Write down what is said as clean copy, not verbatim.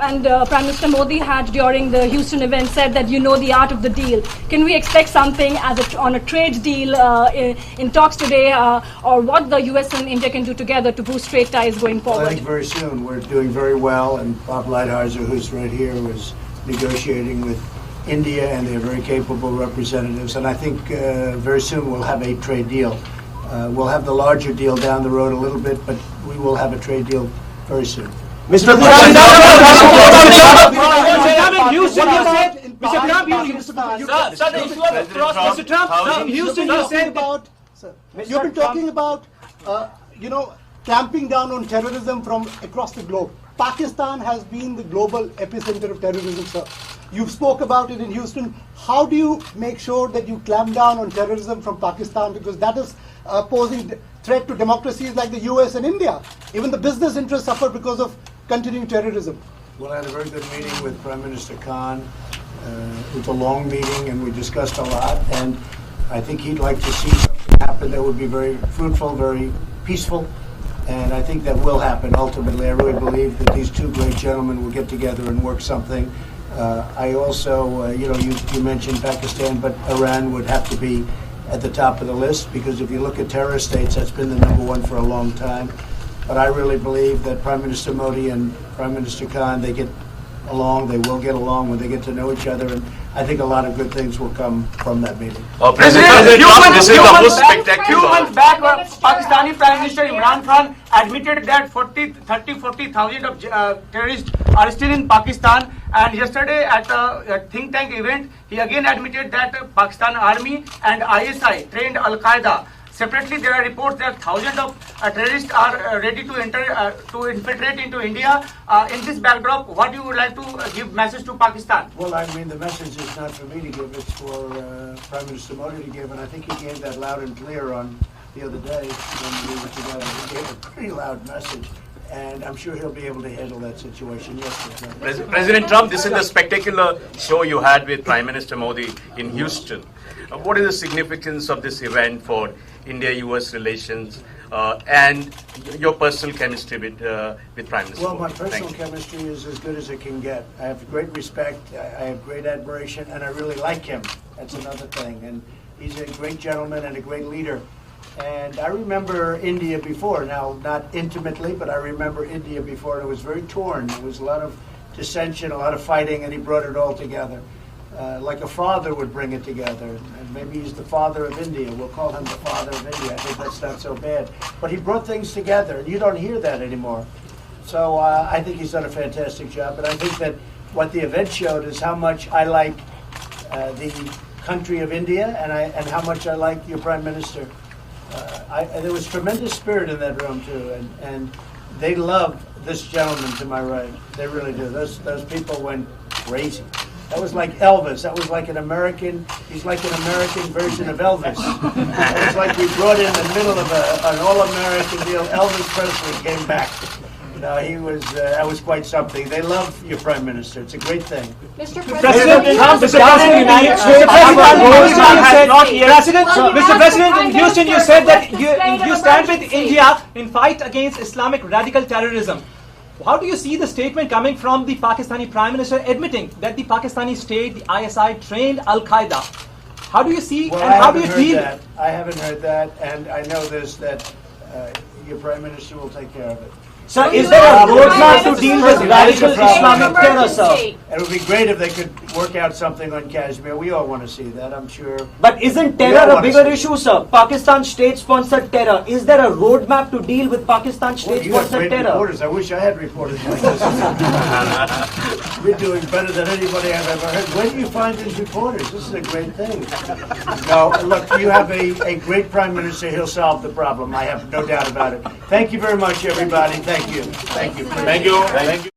and Prime Minister Modi had during the Houston event said that you know the art of the deal. Can we expect something on a trade deal in talks today, or what the US and India can do together to boost trade ties going forward? Well, I think very soon. We're doing very well, and Bob Lighthizer, who's right here, was negotiating with India, and they're very capable representatives. And I think very soon we'll have a trade deal. We'll have the larger deal down the road a little bit, but we will have a trade deal very soon. Mr. Trump, Houston, you said about. You've been talking about, clamping down on terrorism from across the globe. Pakistan has been the global epicenter of terrorism, sir. You've spoke about it in Houston. How do you make sure that you clamp down on terrorism from Pakistan? Because that is posing threat to democracies like the US and India. Even the business interests suffer because of continuing terrorism. Well, I had a very good meeting with Prime Minister Khan. It was a long meeting, and we discussed a lot. And I think he'd like to see something happen that would be very fruitful, very peaceful. And I think that will happen ultimately. I really believe that these two great gentlemen will get together and work something. I also, you mentioned Pakistan, but Iran would have to be at the top of the list, because if you look at terrorist states, that's been the number one for a long time. But I really believe that Prime Minister Modi and Prime Minister Khan, they get along, they will get along when they get to know each other, and I think a lot of good things will come from that meeting. President, few months back, Pakistani Prime Minister Imran Khan admitted that 40,000 of terrorists are still in Pakistan, and yesterday at a think tank event, he again admitted that Pakistan Army and ISI trained Al-Qaeda. Separately, there are reports that thousands of terrorists are ready to enter, to infiltrate into India. In this backdrop, what you would like to give message to Pakistan? Well, I mean, the message is not for me to give, it's for Prime Minister Modi to give, and I think he gave that loud and clear on the other day when we were together. He gave a pretty loud message, and I'm sure he'll be able to handle that situation. Yes, President Trump, this is the spectacular show you had with Prime Minister Modi in Houston. What is the significance of this event for India-US relations and your personal chemistry with Prime Minister Well, Modi? my personal chemistry is as good as it can get. I have great respect, I have great admiration, and I really like him. That's another thing. And he's a great gentleman and a great leader. And I remember India before, now not intimately, but I remember India before, and it was very torn. There was a lot of dissension, a lot of fighting, and he brought it all together. Like a father would bring it together. And maybe he's the father of India. We'll call him the father of India. I think that's not so bad. But he brought things together, and you don't hear that anymore. So I think he's done a fantastic job. And I think that what the event showed is how much I like the country of India, and how much I like your Prime Minister. There was tremendous spirit in that room, too. And they love this gentleman to my right. They really do. Those people went crazy. That was like Elvis. That was like an American. He's like an American version of Elvis. It was like we brought in the middle of an all-American deal. Elvis Presley came back. No, he was. That was quite something. They love your Prime Minister. It's a great thing. Mr. President, in Houston, you said that you stand with India in fight against Islamic radical terrorism. How do you see the statement coming from the Pakistani Prime Minister admitting that the Pakistani state, the ISI, trained Al-Qaeda? How do you see and how do you deal? I haven't heard that, and I know this, that your Prime Minister will take care of it. Sir, is there a roadmap to deal with radical Islamic terror, sir? It would be great if they could work out something on Kashmir. We all want to see that, I'm sure. But isn't terror a bigger issue, sir? Pakistan state-sponsored terror. Is there a roadmap to deal with Pakistan state-sponsored terror? Reporters. I wish I had reporters like this. We're doing better than anybody I've ever heard. Where do you find these reporters? This is a great thing. No, look, you have a great Prime Minister. He'll solve the problem. I have no doubt about it. Thank you very much, everybody. Thank you. Thank you. Thank you.